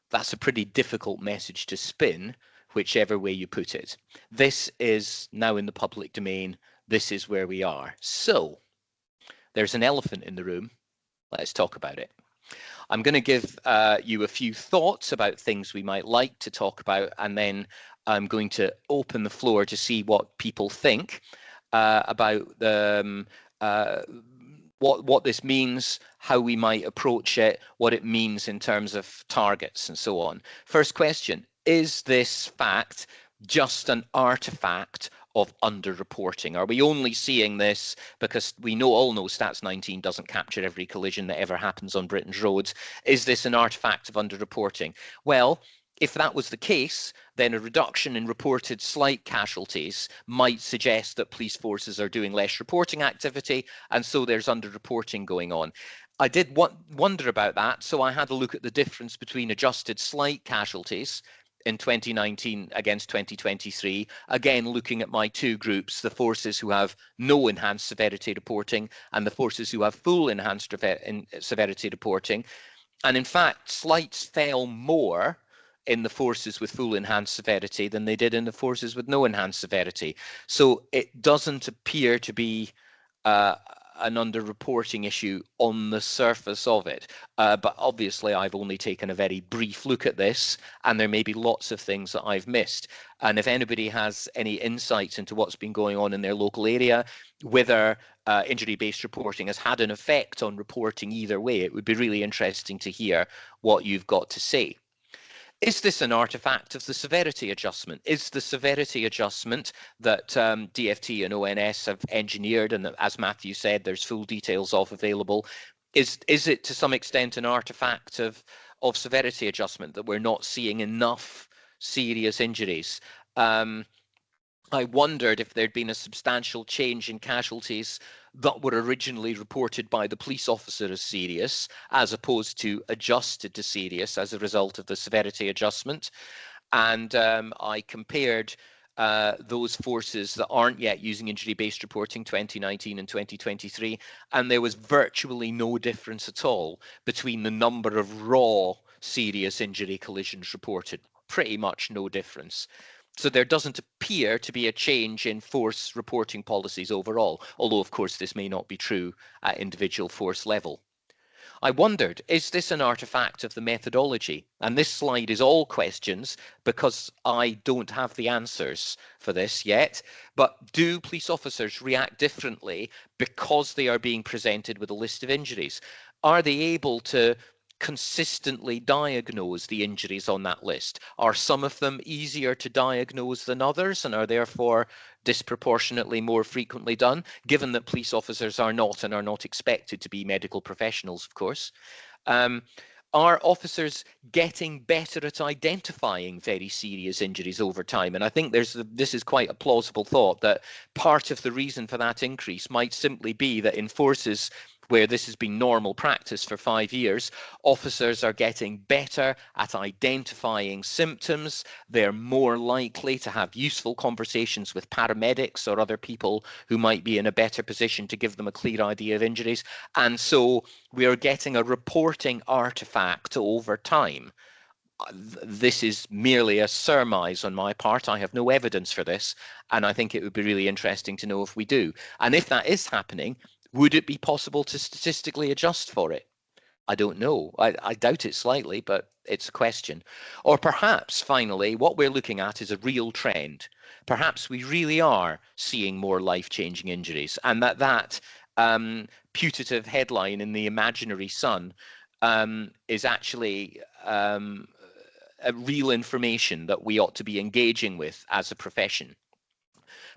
That's a pretty difficult message to spin, whichever way you put it. This is now in the public domain. This is where we are. So there's an elephant in the room. Let's talk about it. I'm going to give you a few thoughts about things we might like to talk about, and then I'm going to open the floor to see what people think about the what this means, how we might approach it, what it means in terms of targets and so on. First question, is this fact just an artifact of underreporting? Are we only seeing this because we all know Stats 19 doesn't capture every collision that ever happens on Britain's roads? Is this an artifact of underreporting? Well, if that was the case, then a reduction in reported slight casualties might suggest that police forces are doing less reporting activity, and so there's underreporting going on. I did wonder about that, so I had a look at the difference between adjusted slight casualties in 2019 against 2023, again looking at my two groups, the forces who have no enhanced severity reporting and the forces who have full enhanced severity reporting. And in fact, slights fell more in the forces with full enhanced severity than they did in the forces with no enhanced severity. So it doesn't appear to be an underreporting issue on the surface of it. But obviously, I've only taken a very brief look at this, and there may be lots of things that I've missed. And if anybody has any insights into what's been going on in their local area, whether injury-based reporting has had an effect on reporting either way, it would be really interesting to hear what you've got to say. Is this an artifact of the severity adjustment? Is the severity adjustment that DFT and ONS have engineered, and as Matthew said, there's full details of available, is it to some extent an artifact of severity adjustment that we're not seeing enough serious injuries? I wondered if there'd been a substantial change in casualties that were originally reported by the police officer as serious, as opposed to adjusted to serious as a result of the severity adjustment. And I compared those forces that aren't yet using injury-based reporting, 2019 and 2023, and there was virtually no difference at all between the number of raw serious injury collisions reported. Pretty much no difference. So there doesn't appear to be a change in force reporting policies overall, although of course this may not be true at individual force level. I wondered, is this an artifact of the methodology? And this slide is all questions because I don't have the answers for this yet. But do police officers react differently because they are being presented with a list of injuries? Are they able to consistently diagnose the injuries on that list? Are some of them easier to diagnose than others and are therefore disproportionately more frequently done, given that police officers are not and are not expected to be medical professionals, of course? Are officers getting better at identifying very serious injuries over time? And I think this is quite a plausible thought that part of the reason for that increase might simply be that in forces where this has been normal practice for 5 years, officers are getting better at identifying symptoms. They're more likely to have useful conversations with paramedics or other people who might be in a better position to give them a clear idea of injuries. And so we are getting a reporting artifact over time. This is merely a surmise on my part. I have no evidence for this, and I think it would be really interesting to know if we do. And if that is happening, would it be possible to statistically adjust for it? I don't know. I doubt it slightly, but it's a question. Or perhaps, finally, what we're looking at is a real trend. Perhaps we really are seeing more life-changing injuries, and that putative headline in the imaginary Sun is actually real information that we ought to be engaging with as a profession.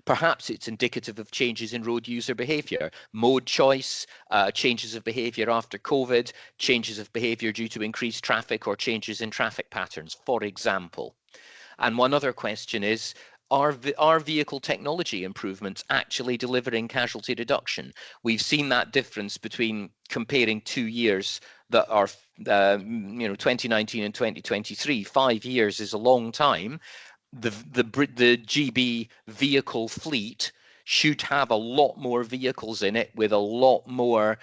Perhaps it's indicative of changes in road user behaviour, mode choice, changes of behaviour after COVID, changes of behaviour due to increased traffic or changes in traffic patterns, for example. And one other question is, are vehicle technology improvements actually delivering casualty reduction? We've seen that difference between comparing 2 years that are, 2019 and 2023. 5 years is a long time. The GB vehicle fleet should have a lot more vehicles in it with a lot more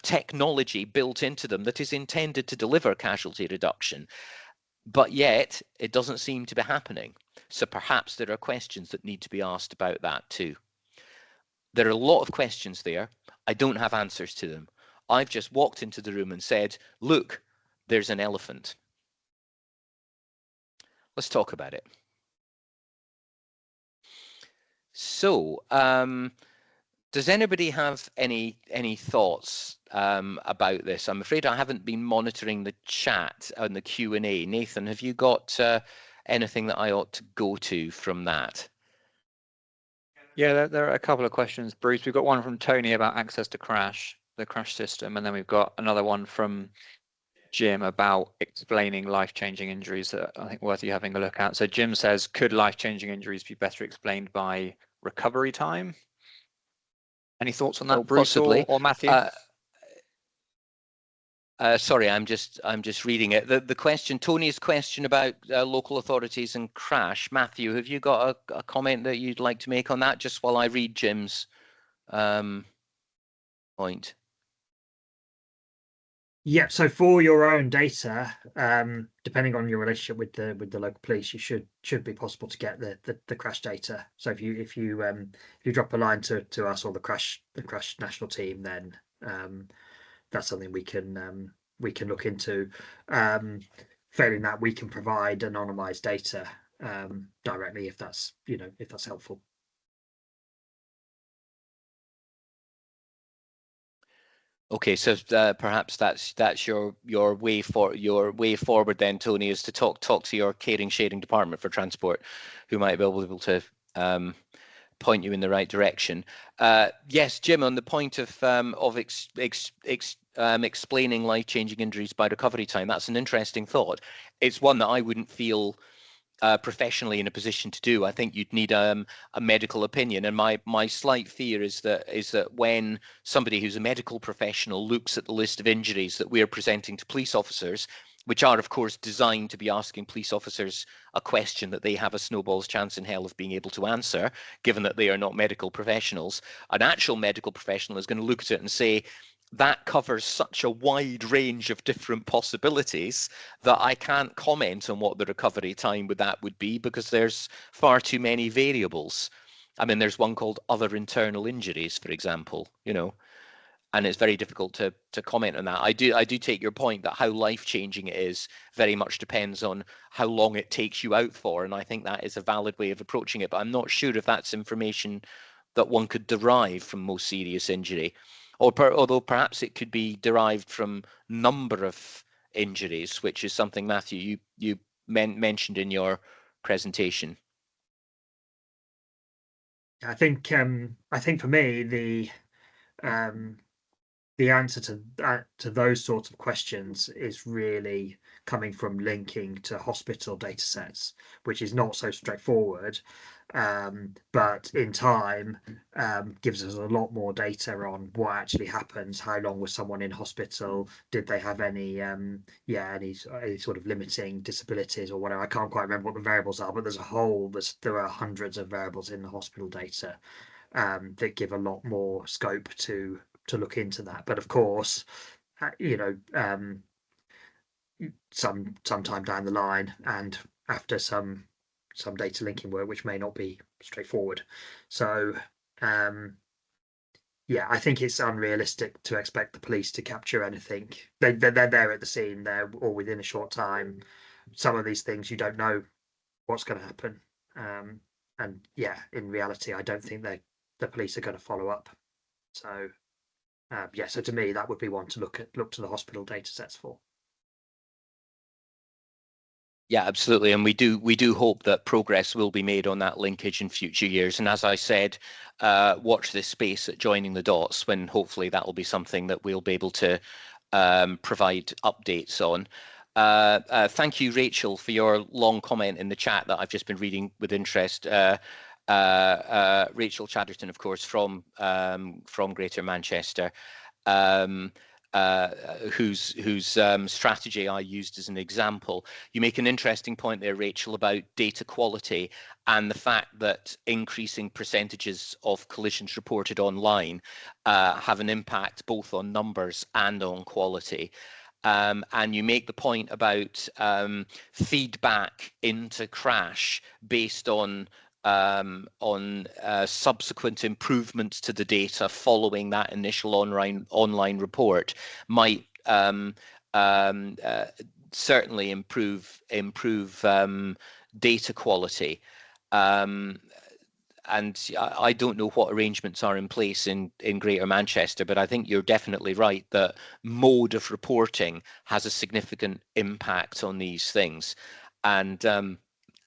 technology built into them that is intended to deliver casualty reduction. But yet it doesn't seem to be happening. So perhaps there are questions that need to be asked about that too. There are a lot of questions there. I don't have answers to them. I've just walked into the room and said, look, there's an elephant. Let's talk about it. So, does anybody have any thoughts about this? I'm afraid I haven't been monitoring the chat and the Q&A. Nathan, have you got anything that I ought to go to from that? Yeah, there are a couple of questions, Bruce. We've got one from Tony about access to the crash system, and then we've got another one from Jim about explaining life-changing injuries that I think worth you having a look at. So Jim says, could life-changing injuries be better explained by recovery time? Any thoughts on that, Well, Bruce possibly. or Matthew? Sorry, I'm just reading it. The question, Tony's question about local authorities and crash. Matthew, have you got a comment that you'd like to make on that, just while I read Jim's point? Yeah, so for your own data, depending on your relationship with the local police, you should be possible to get the crash data. So if you drop a line to us or the crash national team, then that's something we can look into. Failing that, we can provide anonymized data directly if that's helpful. Okay, so perhaps that's your way forward then, Tony, is to talk to your caring sharing department for transport, who might be able to point you in the right direction. Yes, Jim, on the point of explaining life-changing injuries by recovery time, that's an interesting thought. It's one that I wouldn't feel professionally in a position to do. I think you'd need a medical opinion, and my slight fear is that when somebody who's a medical professional looks at the list of injuries that we're presenting to police officers, which are of course designed to be asking police officers a question that they have a snowball's chance in hell of being able to answer, given that they are not medical professionals, an actual medical professional is going to look at it and say, that covers such a wide range of different possibilities that I can't comment on what the recovery time with that would be, because there's far too many variables. I mean, there's one called other internal injuries, for example, and it's very difficult to comment on that. I do take your point that how life-changing it is very much depends on how long it takes you out for, and I think that is a valid way of approaching it, but I'm not sure if that's information that one could derive from most serious injury. Although perhaps it could be derived from number of injuries, which is something, Matthew, you mentioned in your presentation. I think for me the answer to those sorts of questions is really coming from linking to hospital data sets, which is not so straightforward, but in time gives us a lot more data on what actually happens. How long was someone in hospital? Did they have any sort of limiting disabilities or whatever? I can't quite remember what the variables are, but there are hundreds of variables in the hospital data that give a lot more scope to look into that. But of course, sometime down the line and after some data linking work, which may not be straightforward. So yeah, I think it's unrealistic to expect the police to capture anything. They're there at the scene, they're all within a short time. Some of these things you don't know what's going to happen. And yeah, in reality, I don't think the police are going to follow up. So yeah, so to me, that would be one to look to the hospital data sets for. Yeah, absolutely. And we do hope that progress will be made on that linkage in future years. And as I said, watch this space at Joining the Dots, when hopefully that will be something that we'll be able to provide updates on. Thank you, Rachel, for your long comment in the chat that I've just been reading with interest. Rachel Chatterton, of course, from Greater Manchester. Whose strategy I used as an example. You make an interesting point there, Rachel, about data quality and the fact that increasing percentages of collisions reported online have an impact both on numbers and on quality. And you make the point about feedback into crash based on subsequent improvements to the data following that initial online report might certainly improve data quality. And I don't know what arrangements are in place in Greater Manchester, but I think you're definitely right that mode of reporting has a significant impact on these things. And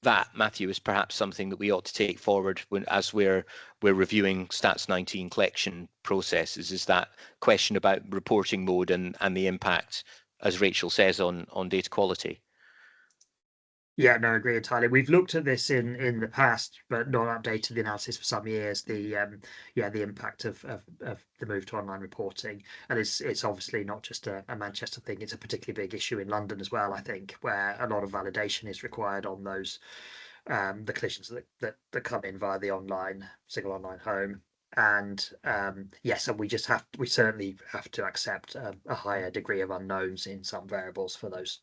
that, Matthew, is perhaps something that we ought to take forward as we're reviewing Stats 19 collection processes, is that question about reporting mode and the impact, as Rachel says, on data quality. Yeah, no, I agree entirely. We've looked at this in the past, but not updated the analysis for some years. The impact of the move to online reporting, and it's obviously not just a Manchester thing. It's a particularly big issue in London as well, I think, where a lot of validation is required on those the collisions that come in via the single online home. And yes, and we certainly have to accept a higher degree of unknowns in some variables for those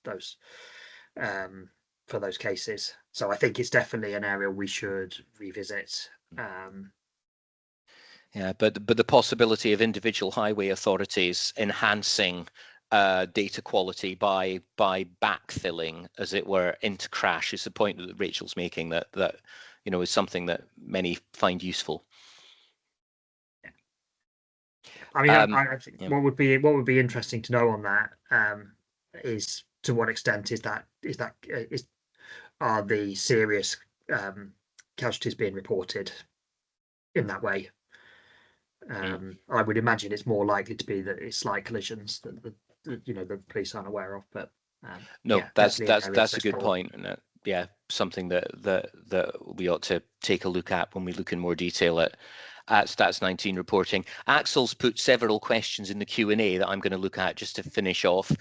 cases. So I think it's definitely an area we should revisit. Yeah, but the possibility of individual highway authorities enhancing data quality by backfilling, as it were, into crash is the point that Rachel's making, that is something that many find useful. I mean, I think what would be interesting to know on that is to what extent are the serious casualties being reported in that way. I would imagine it's more likely to be that it's slight collisions that the police aren't aware of. But no, yeah, that's a good point, and yeah, something that we ought to take a look at when we look in more detail at Stats 19 reporting. Axel's put several questions in the Q&A that I'm going to look at just to finish off.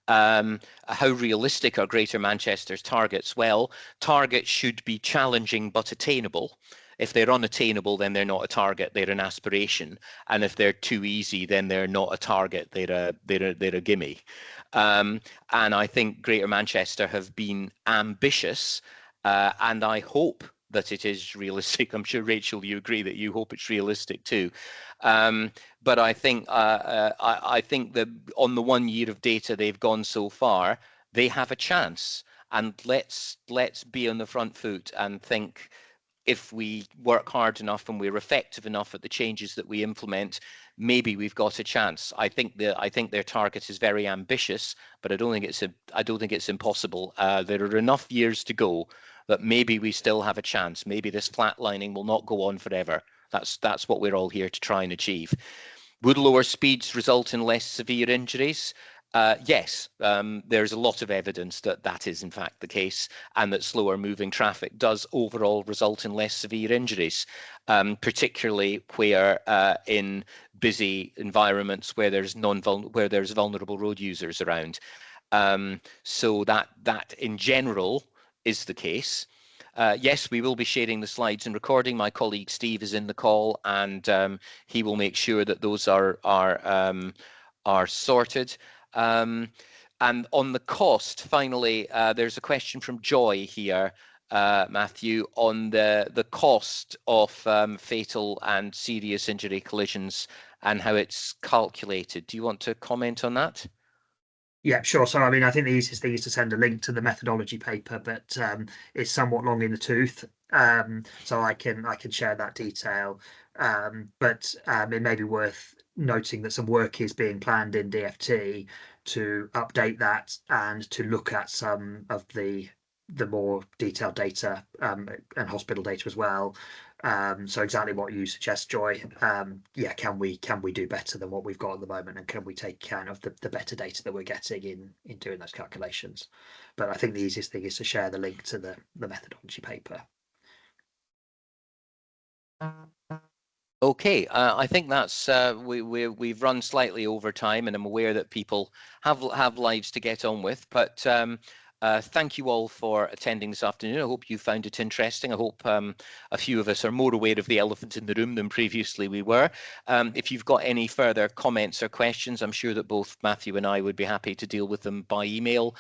How realistic are Greater Manchester's targets? Well, targets should be challenging but attainable. If they're unattainable, then they're not a target, they're an aspiration. And if they're too easy, then they're not a target, they're a gimme. And I think Greater Manchester have been ambitious, and I hope that it is realistic. I'm sure, Rachel, you agree that you hope it's realistic too. But I think that on the 1 year of data they've gone so far, they have a chance. And let's be on the front foot and think, if we work hard enough and we're effective enough at the changes that we implement, maybe we've got a chance. I think their target is very ambitious, but I don't think it's impossible. There are enough years to go that maybe we still have a chance. Maybe this flatlining will not go on forever. That's what we're all here to try and achieve. Would lower speeds result in less severe injuries? Yes, there's a lot of evidence that is in fact the case, and that slower moving traffic does overall result in less severe injuries, particularly where in busy environments where there's vulnerable road users around. So that in general is the case. Yes, we will be sharing the slides and recording. My colleague Steve is in the call, and he will make sure that those are sorted. And on the cost, finally, there's a question from Joy here, Matthew, on the cost of fatal and serious injury collisions and how it's calculated. Do you want to comment on that? Yeah, sure. So, I mean, I think the easiest thing is to send a link to the methodology paper, but it's somewhat long in the tooth. So I can share that detail. But it may be worth noting that some work is being planned in DFT to update that and to look at some of the the more detailed data and hospital data as well. So exactly what you suggest, Joy. Yeah, can we do better than what we've got at the moment, and can we take account of the better data that we're getting in doing those calculations? But I think the easiest thing is to share the link to the methodology paper. Okay, I think that's we've run slightly over time, and I'm aware that people have lives to get on with. But thank you all for attending this afternoon. I hope you found it interesting. I hope a few of us are more aware of the elephant in the room than previously we were. If you've got any further comments or questions, I'm sure that both Matthew and I would be happy to deal with them by email.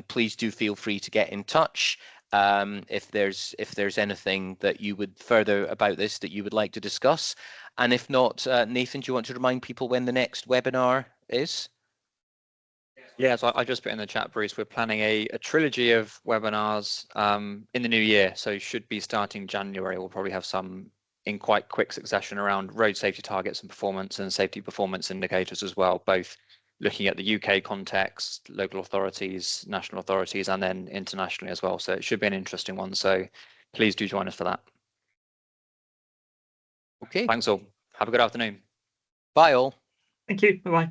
Please do feel free to get in touch. If there's anything that you would further about this that you would like to discuss. And if not, Nathan, do you want to remind people when the next webinar is? Yeah, so I just put in the chat, Bruce, we're planning a trilogy of webinars in the new year. So should be starting January. We'll probably have some in quite quick succession around road safety targets and performance and safety performance indicators as well, both looking at the UK context, local authorities, national authorities, and then internationally as well. So it should be an interesting one. So please do join us for that. Okay. Thanks all. Have a good afternoon. Bye all. Thank you. Bye-bye.